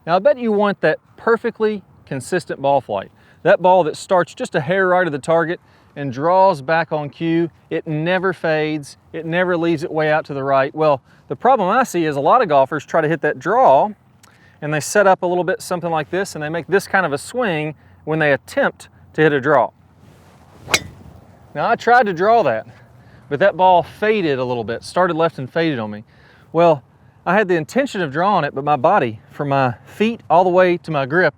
Now I bet you want that perfectly consistent ball flight. That ball that starts just a hair right of the target and draws back on cue. It never fades. It never leaves it way out to the right. Well, the problem I see is a lot of golfers try to hit that draw and they set up a little bit something like this and they make this kind of a swing when they attempt to hit a draw. Now I tried to draw that, but that ball faded a little bit, started left and faded on me. Well, I had the intention of drawing it, but my body, from my feet all the way to my grip,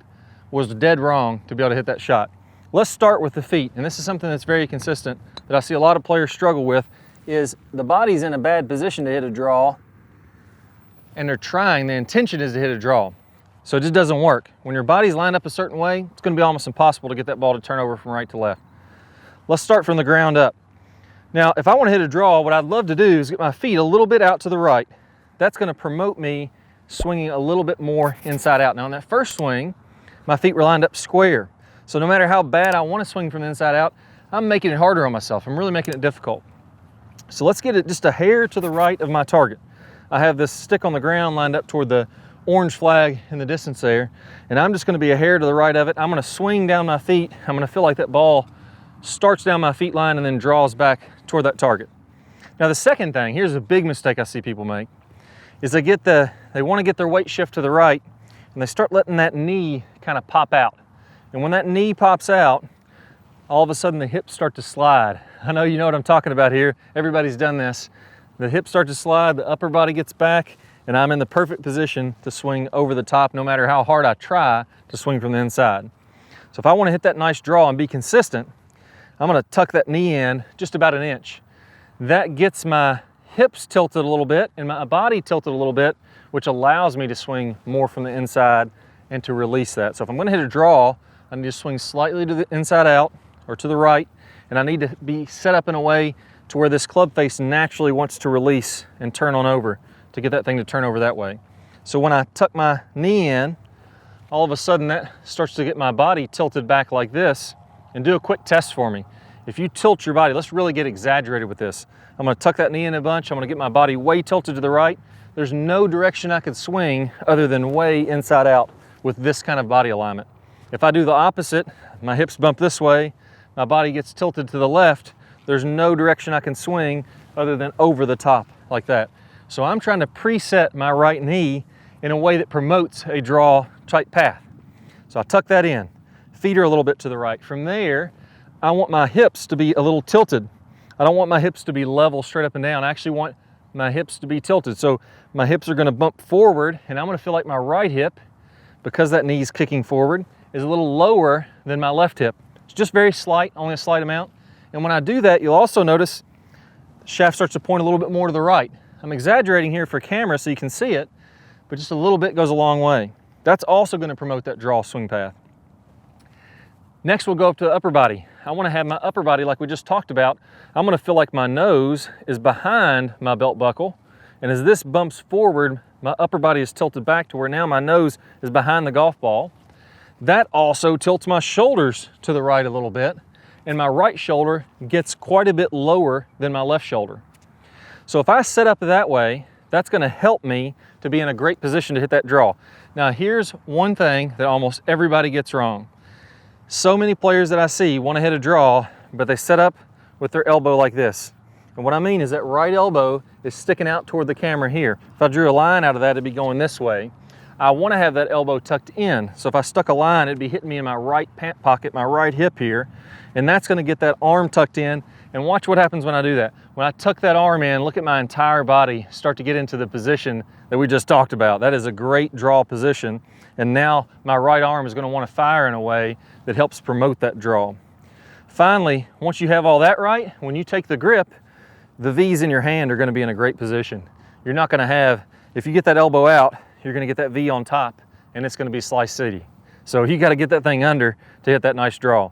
was dead wrong to be able to hit that shot. Let's start with the feet, and this is something that's very consistent that I see a lot of players struggle with, is the body's in a bad position to hit a draw, and they're trying, the intention is to hit a draw. So it just doesn't work. When your body's lined up a certain way, it's gonna be almost impossible to get that ball to turn over from right to left. Let's start from the ground up. Now, if I wanna hit a draw, what I'd love to do is get my feet a little bit out to the right. That's gonna promote me swinging a little bit more inside out. Now, on that first swing, my feet were lined up square. So no matter how bad I wanna swing from the inside out, I'm making it harder on myself. I'm really making it difficult. So let's get it just a hair to the right of my target. I have this stick on the ground lined up toward the orange flag in the distance there, and I'm just gonna be a hair to the right of it. I'm gonna swing down my feet. I'm gonna feel like that ball starts down my feet line and then draws back toward that target. Now the second thing, here's a big mistake I see people make, is they wanna get their weight shift to the right, and they start letting that knee kind of pop out. And when that knee pops out, all of a sudden the hips start to slide. I know you know what I'm talking about here. Everybody's done this. The hips start to slide, the upper body gets back, and I'm in the perfect position to swing over the top no matter how hard I try to swing from the inside. So if I want to hit that nice draw and be consistent, I'm going to tuck that knee in just about an inch. That gets my hips tilted a little bit and my body tilted a little bit, which allows me to swing more from the inside and to release that. So if I'm going to hit a draw, I need to swing slightly to the inside out or to the right, and I need to be set up in a way to where this club face naturally wants to release and turn on over to get that thing to turn over that way. So when I tuck my knee in, all of a sudden that starts to get my body tilted back like this. And do a quick test for me. If you tilt your body, let's really get exaggerated with this. I'm gonna tuck that knee in a bunch. I'm gonna get my body way tilted to the right. There's no direction I could swing other than way inside out with this kind of body alignment. If I do the opposite, my hips bump this way, my body gets tilted to the left, there's no direction I can swing other than over the top like that. So I'm trying to preset my right knee in a way that promotes a draw type path. So I tuck that in, feet are a little bit to the right. From there, I want my hips to be a little tilted. I don't want my hips to be level straight up and down. I actually want my hips to be tilted. So my hips are gonna bump forward and I'm gonna feel like my right hip, because that knee's kicking forward, is a little lower than my left hip. It's just very slight, only a slight amount. And when I do that, you'll also notice the shaft starts to point a little bit more to the right. I'm exaggerating here for camera so you can see it, but just a little bit goes a long way. That's also going to promote that draw swing path. Next, we'll go up to the upper body. I want to have my upper body, like we just talked about, I'm going to feel like my nose is behind my belt buckle. And as this bumps forward, my upper body is tilted back to where now my nose is behind the golf ball. That also tilts my shoulders to the right a little bit, and my right shoulder gets quite a bit lower than my left shoulder. So if I set up that way, that's gonna help me to be in a great position to hit that draw. Now here's one thing that almost everybody gets wrong. So many players that I see want to hit a draw, but they set up with their elbow like this. And what I mean is that right elbow is sticking out toward the camera here. If I drew a line out of that, it'd be going this way. I want to have that elbow tucked in. So if I stuck a line, it'd be hitting me in my right pant pocket, my right hip here. And that's going to get that arm tucked in. And watch what happens when I do that. When I tuck that arm in, look at my entire body start to get into the position that we just talked about. That is a great draw position. And now my right arm is going to want to fire in a way that helps promote that draw. Finally, once you have all that right, when you take the grip, the V's in your hand are going to be in a great position. You're not going to have, if you get that elbow out, you're going to get that V on top, and it's going to be Slice City. So you got to get that thing under to hit that nice draw.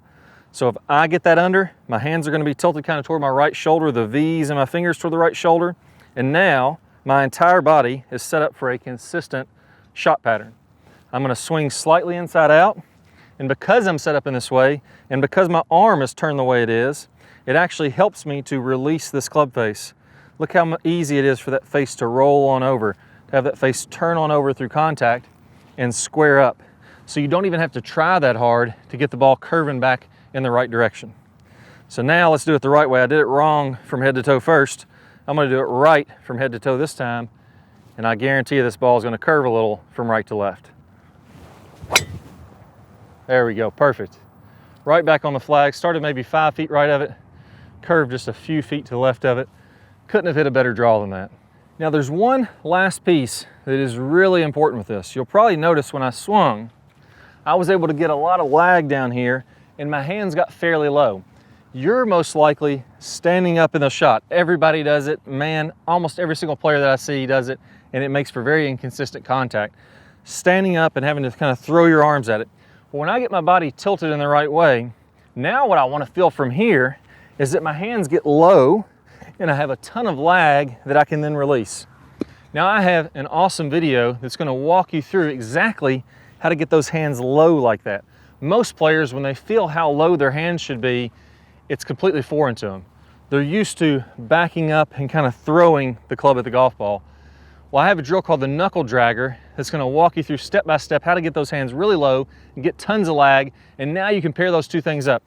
So if I get that under, my hands are going to be tilted kind of toward my right shoulder, the V's and my fingers toward the right shoulder, and now my entire body is set up for a consistent shot pattern. I'm going to swing slightly inside out, and because I'm set up in this way, and because my arm is turned the way it is, it actually helps me to release this club face. Look how easy it is for that face to roll on over, to have that face turn on over through contact, and square up. So you don't even have to try that hard to get the ball curving back in the right direction. So now let's do it the right way. I did it wrong from head to toe first. I'm gonna do it right from head to toe this time, and I guarantee you this ball is gonna curve a little from right to left. There we go, perfect. Right back on the flag, started maybe 5 feet right of it, curved just a few feet to the left of it. Couldn't have hit a better draw than that. Now there's one last piece that is really important with this. You'll probably notice when I swung, I was able to get a lot of lag down here and my hands got fairly low. You're most likely standing up in the shot. Everybody does it. Man, almost every single player that I see does it, and it makes for very inconsistent contact. Standing up and having to kind of throw your arms at it. But when I get my body tilted in the right way, now what I want to feel from here is that my hands get low and I have a ton of lag that I can then release. Now I have an awesome video that's going to walk you through exactly how to get those hands low like that. Most players, when they feel how low their hands should be, it's completely foreign to them. They're used to backing up and kind of throwing the club at the golf ball. Well, I have a drill called the Knuckle Dragger that's going to walk you through step by step how to get those hands really low and get tons of lag, and now you can pair those two things up.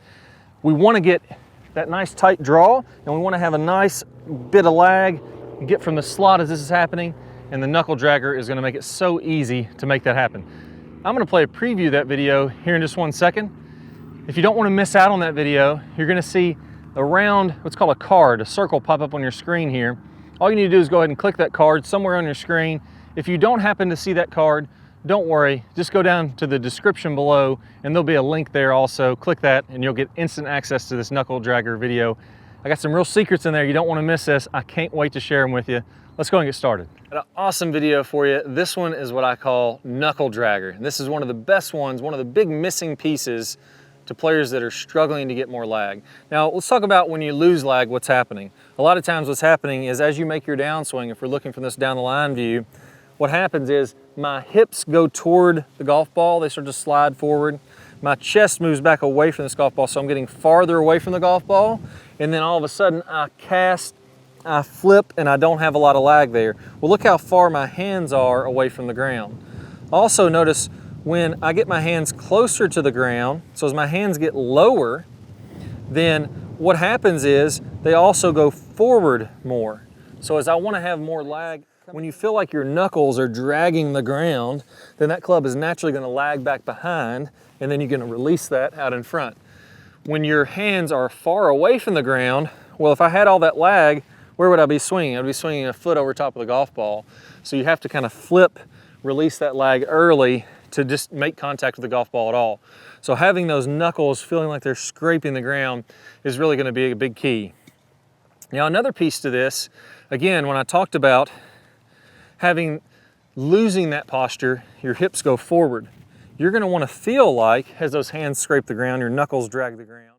We want to get that nice tight draw, and we want to have a nice bit of lag and get from the slot as this is happening, and the Knuckle Dragger is going to make it so easy to make that happen. I'm going to play a preview of that video here in just 1 second. If you don't want to miss out on that video, you're going to see a round, what's called a card, a circle pop up on your screen here. All you need to do is go ahead and click that card somewhere on your screen. If you don't happen to see that card, don't worry, just go down to the description below and there'll be a link there also. Click that and you'll get instant access to this Knuckle Dragger video. I got some real secrets in there. You don't want to miss this. I can't wait to share them with you. Let's go and get started. Got an awesome video for you. This one is what I call Knuckle Dragger. This is one of the best ones, one of the big missing pieces to players that are struggling to get more lag. Now let's talk about when you lose lag, what's happening. A lot of times what's happening is as you make your downswing, if we're looking from this down the line view, what happens is my hips go toward the golf ball, they start to slide forward. My chest moves back away from this golf ball, so I'm getting farther away from the golf ball, and then all of a sudden I cast, I flip, and I don't have a lot of lag there. Well, look how far my hands are away from the ground. Also notice when I get my hands closer to the ground, so as my hands get lower, then what happens is they also go forward more. So as I want to have more lag, when you feel like your knuckles are dragging the ground, then that club is naturally going to lag back behind, and then you're going to release that out in front. When your hands are far away from the ground, well, if I had all that lag, where would I be swinging? I'd be swinging a foot over top of the golf ball. So you have to kind of flip, release that lag early to just make contact with the golf ball at all. So having those knuckles feeling like they're scraping the ground is really going to be a big key. Now another piece to this, again, when I talked about losing that posture, your hips go forward. You're going to want to feel like, as those hands scrape the ground, your knuckles drag the ground.